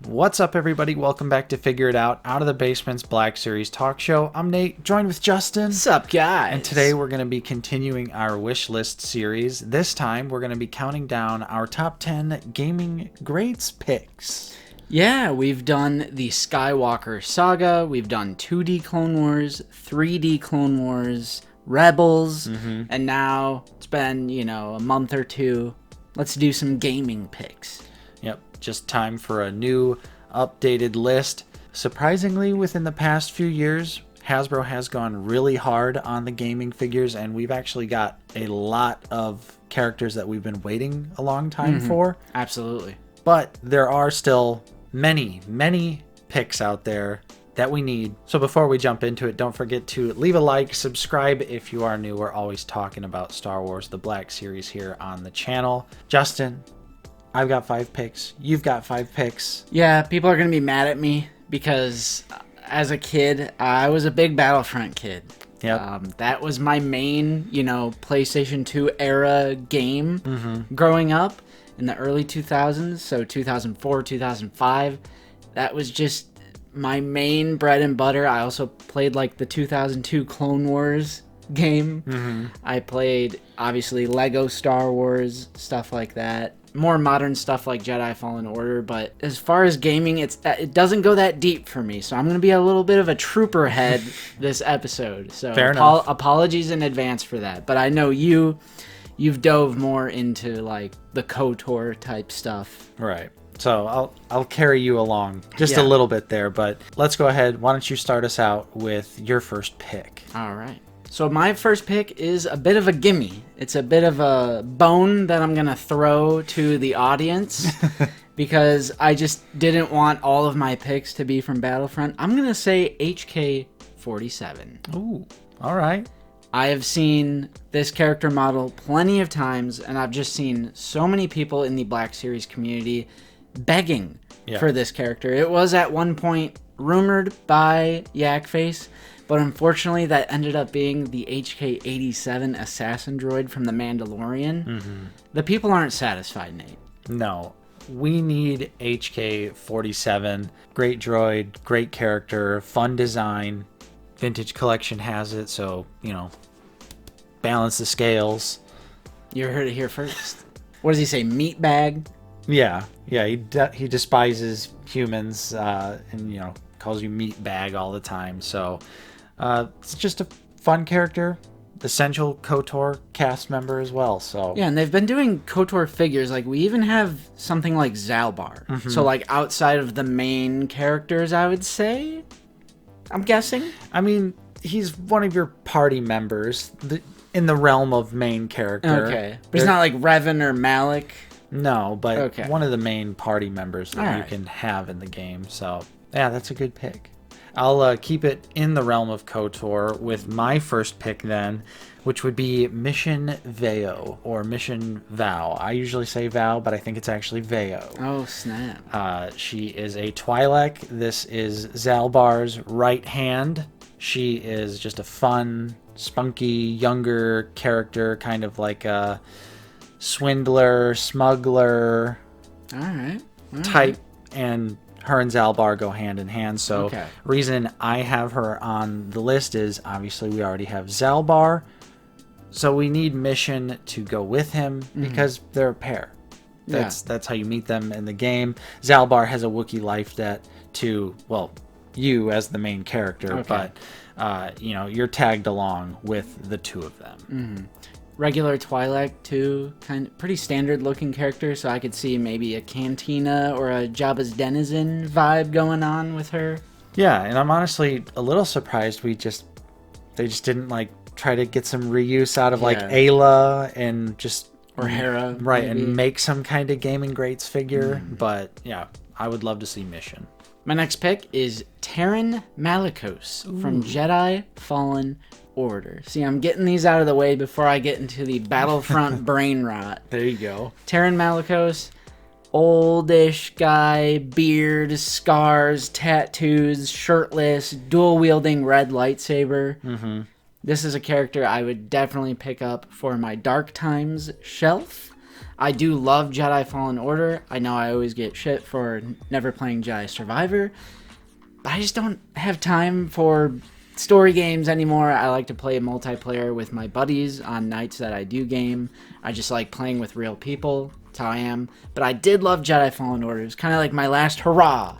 What's up, everybody? Welcome back to Figure It Out of the Basement's Black Series talk show. I'm Nate, joined with Justin. What's up, guys? And today we're going to be continuing our wish list series. This time we're going to be counting down our top 10 gaming greats picks. Yeah, we've done the Skywalker Saga, we've done 2D Clone Wars, 3D Clone Wars, Rebels, and now it's been, a month or two. Let's do some gaming picks. Yep, just time for a new, updated list. Surprisingly, within the past few years, Hasbro has gone really hard on the gaming figures, and we've actually got a lot of characters that we've been waiting a long time for. Absolutely. But there are still many picks out there that we need. So before we jump into it, don't forget to leave a like, subscribe if you are new. We're always talking about Star Wars, the Black Series here on the channel. Justin, I've got 5 picks. You've got 5 picks. Yeah, people are going to be mad at me because as a kid, I was a big Battlefront kid. Yep. That was my main, PlayStation 2 era game growing up in the early 2000s. So 2004, 2005. That was just my main bread and butter. I also played like the 2002 Clone Wars game. I played, obviously, Lego Star Wars, stuff like that. More modern stuff like Jedi Fallen Order, but as far as gaming, it doesn't go that deep for me. So I'm going to be a little bit of a trooper head this episode. So Fair enough. Apologies in advance for that. But I know you've dove more into like the KOTOR type stuff. Right. So I'll carry you along just a little bit there, but let's go ahead. Why don't you start us out with your first pick? All right. So my first pick is a bit of a gimme. It's a bit of a bone that I'm going to throw to the audience because I just didn't want all of my picks to be from Battlefront. I'm going to say HK-47. Ooh, all right. I have seen this character model plenty of times, and I've just seen so many people in the Black Series community begging for this character. It was at one point rumored by Yakface, but unfortunately that ended up being the HK-87 assassin droid from The Mandalorian. The people aren't satisfied, Nate. No, we need HK-47. Great droid, great character, fun design. Vintage Collection has it, so, balance the scales. You heard it here first. What does he say, meat bag? Yeah, he despises humans and, calls you meat bag all the time. So it's just a fun character, essential KOTOR cast member as well. So yeah, and they've been doing KOTOR figures. Like, we even have something like Zalbar. So, like, outside of the main characters, I would say, I'm guessing. I mean, he's one of your party members in the realm of main character. Okay. But he's not like Revan or Malik. No, but one of the main party members that you can have in the game. So, yeah, that's a good pick. I'll keep it in the realm of KOTOR with my first pick then, which would be Mission Veo, or Mission Vow. I usually say Vow, but I think it's actually Veo. Oh, snap. She is a Twi'lek. This is Zalbar's right hand. She is just a fun, spunky, younger character, kind of like a swindler, smuggler type, and her and Zalbar go hand in hand. So reason I have her on the list is obviously we already have Zalbar, so we need Mission to go with him because they're a pair. That's how you meet them in the game. Zalbar has a Wookiee life debt to, well, you as the main character, but you're tagged along with the two of them. Regular Twi'lek too, pretty standard looking character, so I could see maybe a Cantina or a Jabba's Denizen vibe going on with her. Yeah, and I'm honestly a little surprised they just didn't like try to get some reuse out of like Ayla and just or Hera, right, maybe. And make some kind of gaming greats figure. But yeah, I would love to see Mission. My next pick is Terran Malicos from Jedi Fallen Order. See, I'm getting these out of the way before I get into the Battlefront brain rot. There you go. Terran Malicos, oldish guy, beard, scars, tattoos, shirtless, dual-wielding red lightsaber. This is a character I would definitely pick up for my Dark Times shelf. I do love Jedi Fallen Order. I know I always get shit for never playing Jedi Survivor, but I just don't have time for story games anymore. I like to play multiplayer with my buddies on nights that I do game. I just like playing with real people. That's how I am. But I did love Jedi Fallen Order. It was kind of like my last hurrah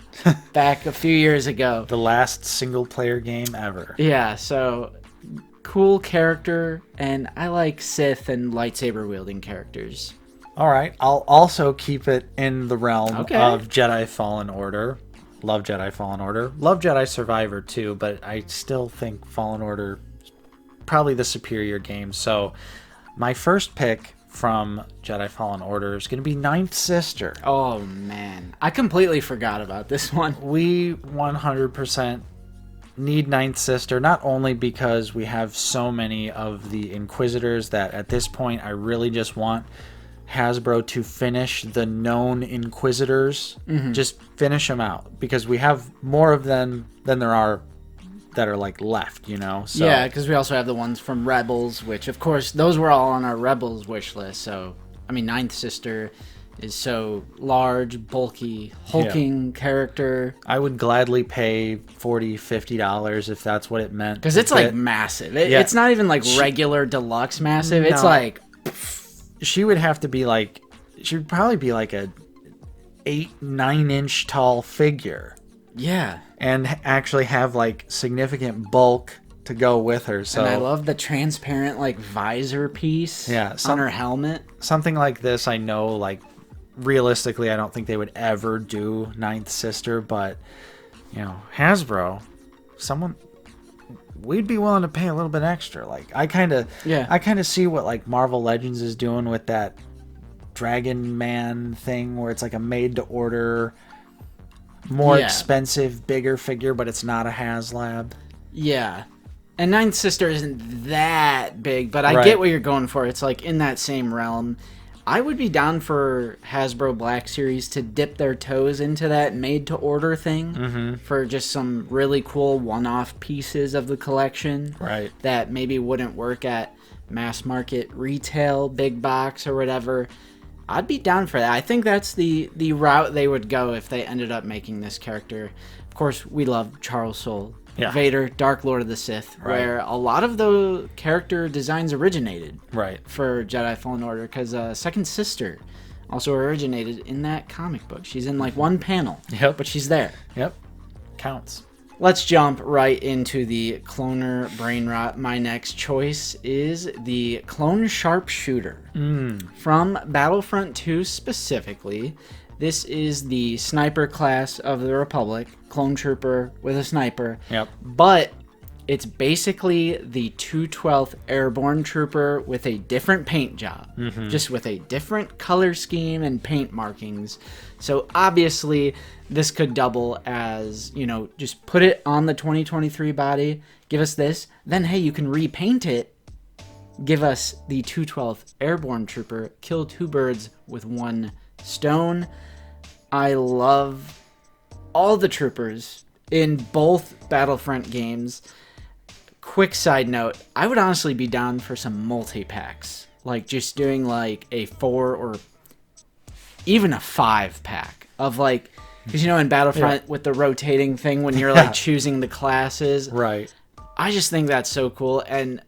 back a few years ago. The last single-player game ever. Yeah, so cool character, and I like Sith and lightsaber-wielding characters. All right. I'll also keep it in the realm Okay. of Jedi Fallen Order. Love Jedi Fallen Order. Love Jedi Survivor too, but I still think Fallen Order is probably the superior game. So my first pick from Jedi Fallen Order is going to be Ninth Sister. Oh, man. I completely forgot about this one. We 100% need Ninth Sister, not only because we have so many of the Inquisitors that at this point I really just want Hasbro to finish the known Inquisitors. Just finish them out, because we have more of them than there are that are like left, you know? So, Yeah, because we also have the ones from Rebels, which, of course, those were all on our Rebels wish list. So, I mean, Ninth Sister is so large, bulky, hulking character. I would gladly pay $40, $50 if that's what it meant. Because it's like massive. Yeah. It's not even like regular deluxe massive. It's No. like, She would have to be like, she would probably be like a 8-9 inch tall figure, yeah. and actually have like significant bulk to go with her. So And I love the transparent like visor piece on her helmet. Something like this, I know, like realistically, I don't think they would ever do Ninth Sister, but you know, Hasbro, we'd be willing to pay a little bit extra. Like I kind of see what like Marvel Legends is doing with that Dragon Man thing, where it's like a made to order, more expensive, bigger figure, but it's not a HasLab. Yeah. And Ninth Sister isn't that big, but I get what you're going for. It's like in that same realm. I would be down for Hasbro Black Series to dip their toes into that made-to-order thing for just some really cool one-off pieces of the collection that maybe wouldn't work at mass-market retail, big box, or whatever. I'd be down for that. I think that's the route they would go if they ended up making this character. Of course, we love Charles Soule. Yeah. Vader, Dark Lord of the Sith, where a lot of the character designs originated for Jedi Fallen Order, because Second Sister also originated in that comic book. She's in like one panel, but she's there. Yep. Counts. Let's jump right into the cloner brain rot. My next choice is the Clone Sharpshooter from Battlefront 2 specifically. This is the sniper class of the Republic, clone trooper with a sniper. Yep. But it's basically the 212th Airborne Trooper with a different paint job, just with a different color scheme and paint markings. So obviously this could double as, you know, just put it on the 2023 body, give us this, then hey, you can repaint it, give us the 212th Airborne Trooper, kill two birds with one stone. I love all the troopers in both Battlefront games. Quick side note, I would honestly be down for some multi-packs. Like just doing like a 4 or even a 5-pack of like, because you know in Battlefront with the rotating thing when you're like choosing the classes. Right. I just think that's so cool, and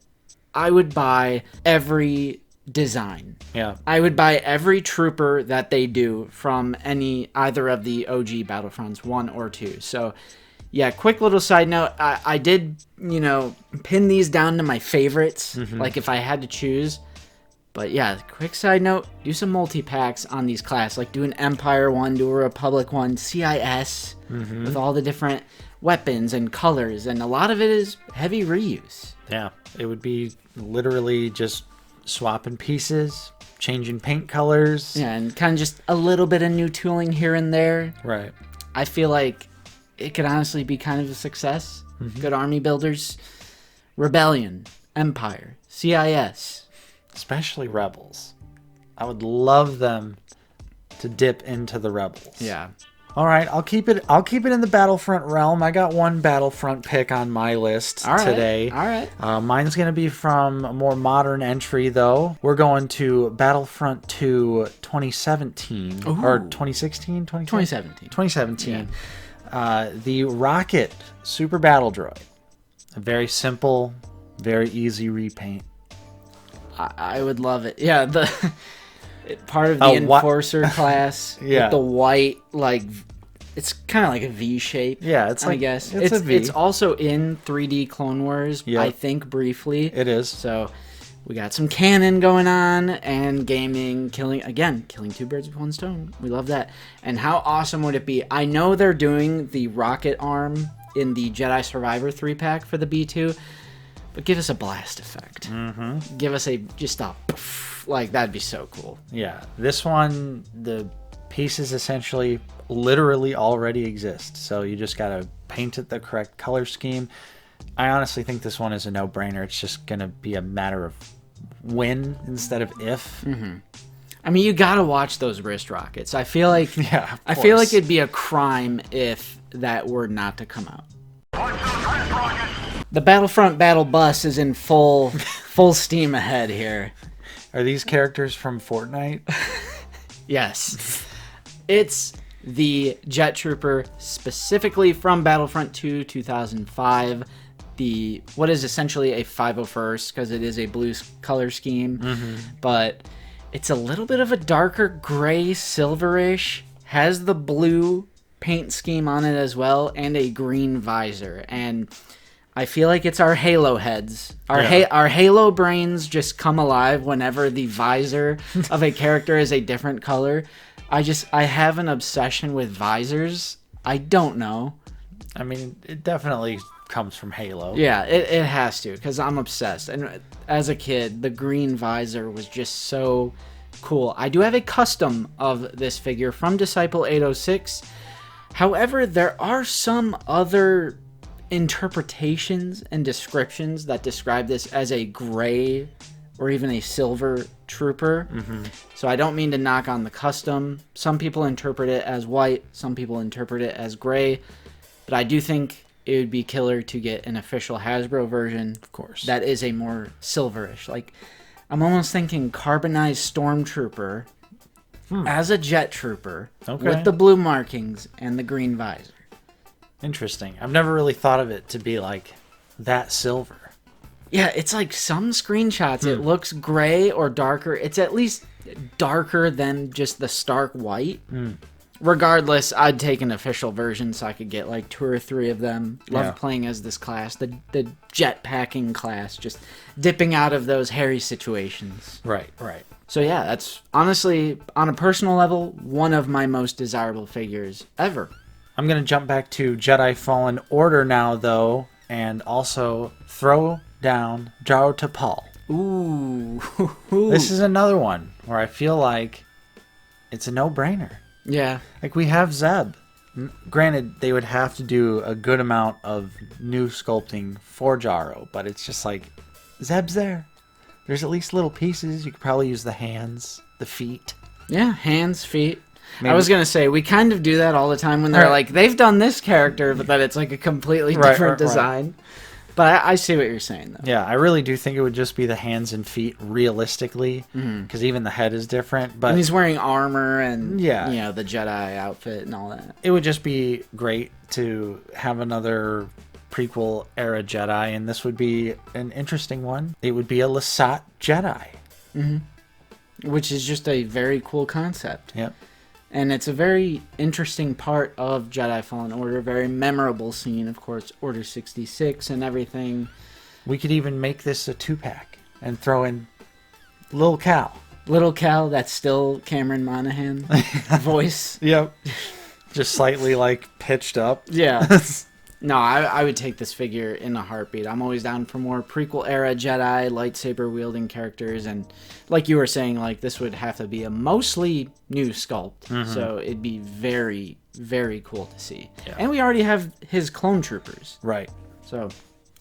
I would buy every design. Yeah. I would buy every trooper that they do from either of the OG Battlefronts 1 or 2. So yeah, quick little side note, I did, you know, pin these down to my favorites, like if I had to choose. But yeah, quick side note, do some multi-packs on these classes, like do an Empire one, do a Republic one, CIS, with all the different weapons and colors, and a lot of it is heavy reuse. Yeah, it would be literally just swapping pieces, changing paint colors. Yeah, and kind of just a little bit of new tooling here and there. Right. I feel like it could honestly be kind of a success. Good army builders. Rebellion, Empire, CIS. Especially Rebels. I would love them to dip into the Rebels. Yeah. All right, I'll keep it in the Battlefront realm. I got one Battlefront pick on my list today. All right. Mine's going to be from a more modern entry, though. We're going to Battlefront 2 2017. Ooh. Or 2016? 2017. 2017. Yeah. The Rocket Super Battle Droid. A very simple, very easy repaint. I would love it. Yeah, the part of the Enforcer class with the white, like, it's kind of like a V shape. Yeah, it's like, I guess it's a V. It's also in 3D Clone Wars, I think, briefly. It is. So we got some canon going on and gaming, killing two birds with one stone. We love that. And how awesome would it be? I know they're doing the rocket arm in the Jedi Survivor 3-pack for the B2, but give us a blast effect. Mm-hmm. Give us just a poof, like, that'd be so cool. Yeah, this one, the pieces essentially literally already exist, so you just gotta paint it the correct color scheme. I honestly think this one is a no-brainer. It's just gonna be a matter of when instead of if. Mm-hmm. I mean, you gotta watch those wrist rockets. I feel like I feel like it'd be a crime if that were not to come out. The Battlefront Battle Bus is in full steam ahead here. Are these characters from Fortnite? Yes. It's the Jet Trooper, specifically from Battlefront 2 2005. What is essentially a 501st, because it is a blue color scheme, but it's a little bit of a darker gray, silverish, has the blue paint scheme on it as well, and a green visor. And I feel like it's our Halo heads. Our Halo brains just come alive whenever the visor of a character is a different color. I have an obsession with visors. I don't know. I mean, it definitely comes from Halo. Yeah, it has to, because I'm obsessed. And as a kid, the green visor was just so cool. I do have a custom of this figure from Disciple 806. However, there are some other interpretations and descriptions that describe this as a gray or even a silver trooper. So I don't mean to knock on the custom. Some people interpret it as white, some people interpret it as gray, but I do think it would be killer to get an official Hasbro version, of course, that is a more silverish. Like, I'm almost thinking carbonized stormtrooper as a jet trooper with the blue markings and the green visor. Interesting. I've never really thought of it to be like that silver. Yeah, it's like some screenshots, it looks gray or darker. It's at least darker than just the stark white. Regardless, I'd take an official version so I could get like 2 or 3 of them. Love playing as this class, the jet packing class, just dipping out of those hairy situations. Right. So yeah, that's honestly, on a personal level, one of my most desirable figures ever. I'm going to jump back to Jedi Fallen Order now, though, and also throw down Jaro Tapal. Ooh. This is another one where I feel like it's a no-brainer. Yeah. Like, we have Zeb. Granted, they would have to do a good amount of new sculpting for Jaro, but it's just like, Zeb's there. There's at least little pieces. You could probably use the hands, the feet. Yeah, hands, feet. Maybe. I was going to say, we kind of do that all the time when they're like, they've done this character, but then it's like a completely different design. But I see what you're saying, though. Yeah, I really do think it would just be the hands and feet, realistically, because even the head is different. But and he's wearing armor and, you know, the Jedi outfit and all that. It would just be great to have another prequel-era Jedi, and this would be an interesting one. It would be a Lasat Jedi. Which is just a very cool concept. Yep. And it's a very interesting part of Jedi Fallen Order. Very memorable scene, of course, Order 66 and everything. We could even make this a 2-pack and throw in Lil Cal. Little Cal, that's still Cameron Monaghan voice. Yep. Just slightly, like, pitched up. Yeah. No, I would take this figure in a heartbeat. I'm always down for more prequel-era Jedi, lightsaber-wielding characters, and like you were saying, like, this would have to be a mostly new sculpt, so it'd be very, very cool to see. Yeah. And we already have his clone troopers. Right. So,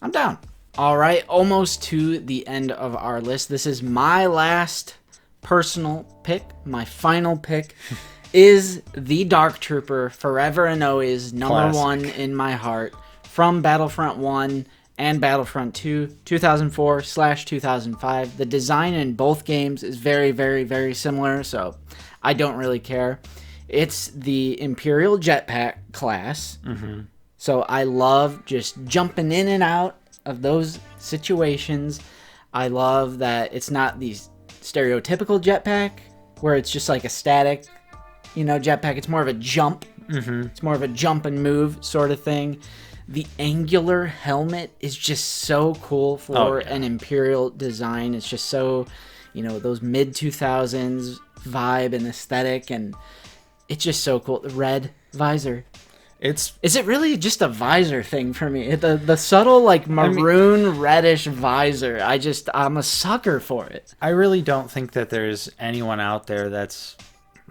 I'm down. All right, almost to the end of our list. This is my last personal pick, my final pick, is the Dark Trooper, forever and always, number Classic. 1 in my heart, from Battlefront 1 and Battlefront 2, 2004/2005. The design in both games is very, very, very similar, so I don't really care. It's the Imperial Jetpack class, so I love just jumping in and out of those situations. I love that it's not the stereotypical jetpack, where it's just like a static, jetpack. It's more of a jump. It's more of a jump and move sort of thing. The angular helmet is just so cool for an Imperial design. It's just so, those mid-2000s vibe and aesthetic, and it's just so cool. The red visor. Is it really just a visor thing for me? The subtle, like, maroon reddish visor. I'm a sucker for it. I really don't think that there's anyone out there that's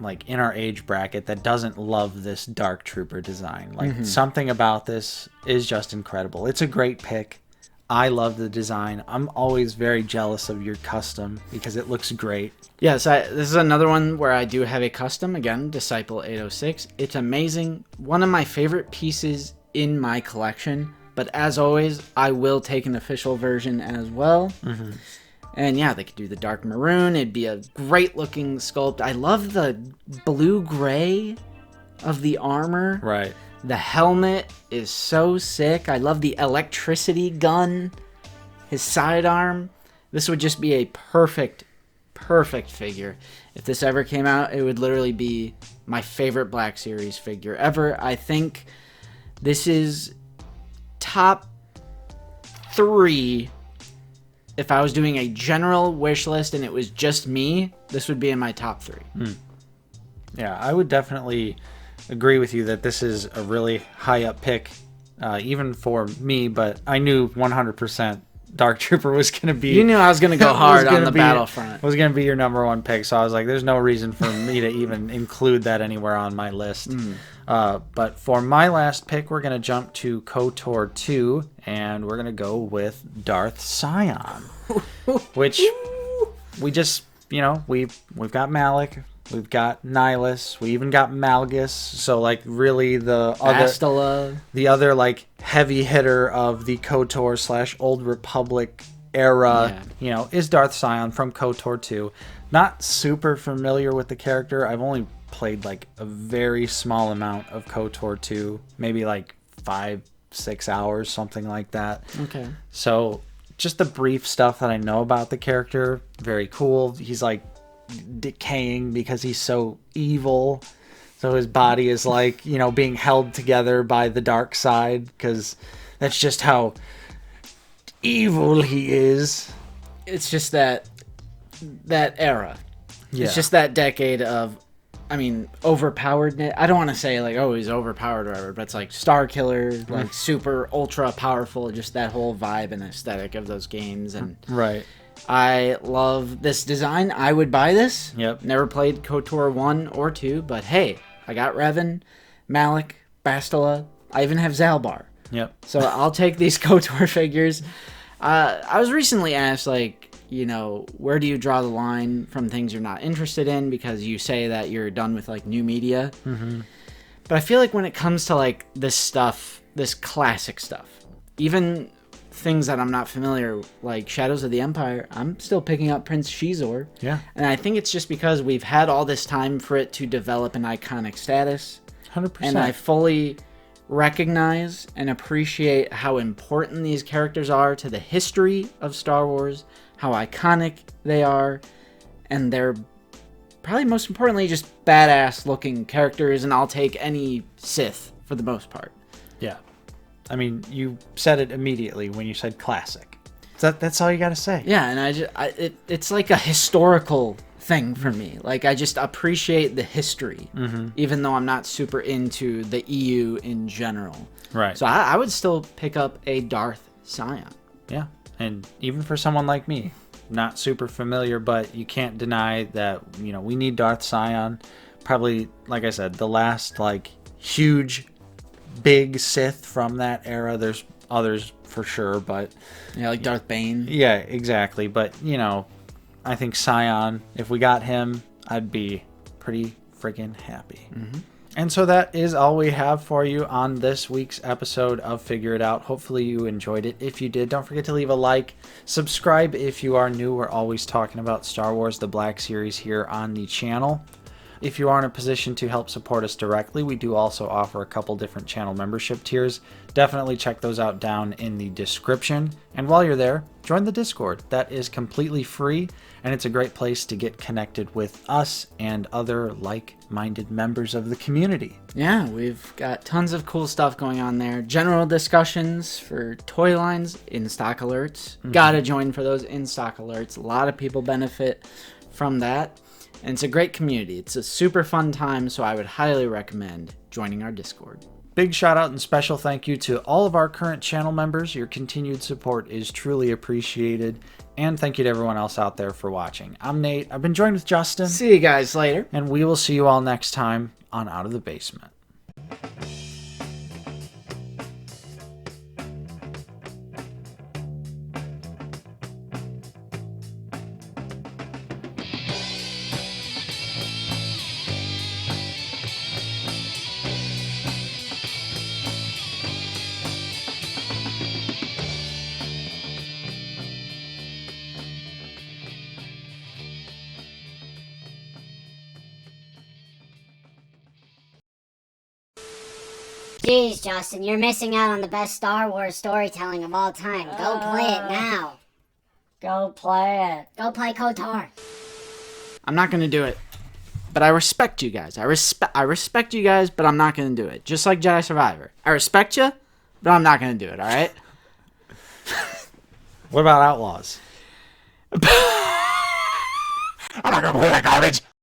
like in our age bracket that doesn't love this Dark Trooper design. Like, something about this is just incredible. It's a great pick. I love the design. I'm always very jealous of your custom because it looks great. Yes, this is another one where I do have a custom. Again, Disciple 806. It's amazing. One of my favorite pieces in my collection. But as always, I will take an official version as well. And yeah, they could do the dark maroon. It'd be a great looking sculpt. I love the blue-gray of the armor. Right. The helmet is so sick. I love the electricity gun. His sidearm. This would just be a perfect figure. If this ever came out, it would literally be my favorite Black Series figure ever. I think this is top 3. If I was doing a general wish list and it was just me, this would be in my top 3. Yeah, I would definitely agree with you that this is a really high up pick, even for me, but I knew 100% Dark Trooper was going to be... You knew I was going to go hard on the Battlefront. Was going to be your number 1 pick, so I was like, there's no reason for me to even include that anywhere on my list. But for my last pick, we're going to jump to KOTOR 2, and we're going to go with Darth Sion, which we just, we've got Malik, we've got Nihilus, we even got Malgus, so like really the other like heavy hitter of the KOTOR / Old Republic era, is Darth Sion from KOTOR 2. Not super familiar with the character. I've only played like a very small amount of KOTOR 2, maybe like 5-6 hours, something like that. Okay. So just the brief stuff that I know about the character, very cool. He's like decaying because he's so evil. So his body is like, being held together by the dark side because that's just how evil he is. It's just that era. Yeah. It's just that decade of, overpowered. I don't want to say like, oh, he's overpowered or whatever, but it's like Star Killer, like super ultra powerful, just that whole vibe and aesthetic of those games. And right. I love this design. I would buy this. Yep. Never played KOTOR 1 or 2, but hey, I got Revan, Malik, Bastila. I even have Zalbar. Yep. So I'll take these KOTOR figures. I was recently asked, like, where do you draw the line from things you're not interested in because you say that you're done with like new media. But I feel like when it comes to like this stuff, this classic stuff, even things that I'm not familiar, like Shadows of the Empire, I'm still picking up Prince Shizor. Yeah. And I think it's just because we've had all this time for it to develop an iconic status. 100%. And I fully recognize and appreciate how important these characters are to the history of Star Wars, how iconic they are, and they're probably most importantly just badass looking characters, and I'll take any Sith for the most part. Yeah. You said it immediately when you said classic. That's all you got to say. Yeah, and it's like a historical thing for me. Like, I just appreciate the history, even though I'm not super into the EU in general. Right. So I would still pick up a Darth Sion. Yeah. And even for someone like me, not super familiar, but you can't deny that, we need Darth Sion. Probably, like I said, the last, like, huge, big Sith from that era. There's others for sure, but... Yeah, like Darth Bane. Yeah, exactly. But, I think Sion, if we got him, I'd be pretty friggin' happy. And so that is all we have for you on this week's episode of Figure It Out. Hopefully you enjoyed it. If you did, don't forget to leave a like. Subscribe if you are new. We're always talking about Star Wars The Black Series here on the channel. If you are in a position to help support us directly, we do also offer a couple different channel membership tiers. Definitely check those out down in the description. And while you're there, join the Discord. That is completely free, and it's a great place to get connected with us and other like-minded members of the community. Yeah, we've got tons of cool stuff going on there. General discussions for toy lines, in-stock alerts. Gotta join for those in-stock alerts. A lot of people benefit from that. And it's a great community. It's a super fun time, so I would highly recommend joining our Discord. Big shout out and special thank you to all of our current channel members. Your continued support is truly appreciated. And thank you to everyone else out there for watching. I'm Nate. I've been joined with Justin. See you guys later. And we will see you all next time on Out of the Basement. Jeez, Justin, you're missing out on the best Star Wars storytelling of all time. Go play it now. Go play it. Go play KOTOR. I'm not going to do it. But I respect you guys. I respect you guys, but I'm not going to do it. Just like Jedi Survivor. I respect you, but I'm not going to do it, alright? What about Outlaws? I'm not going to play that garbage.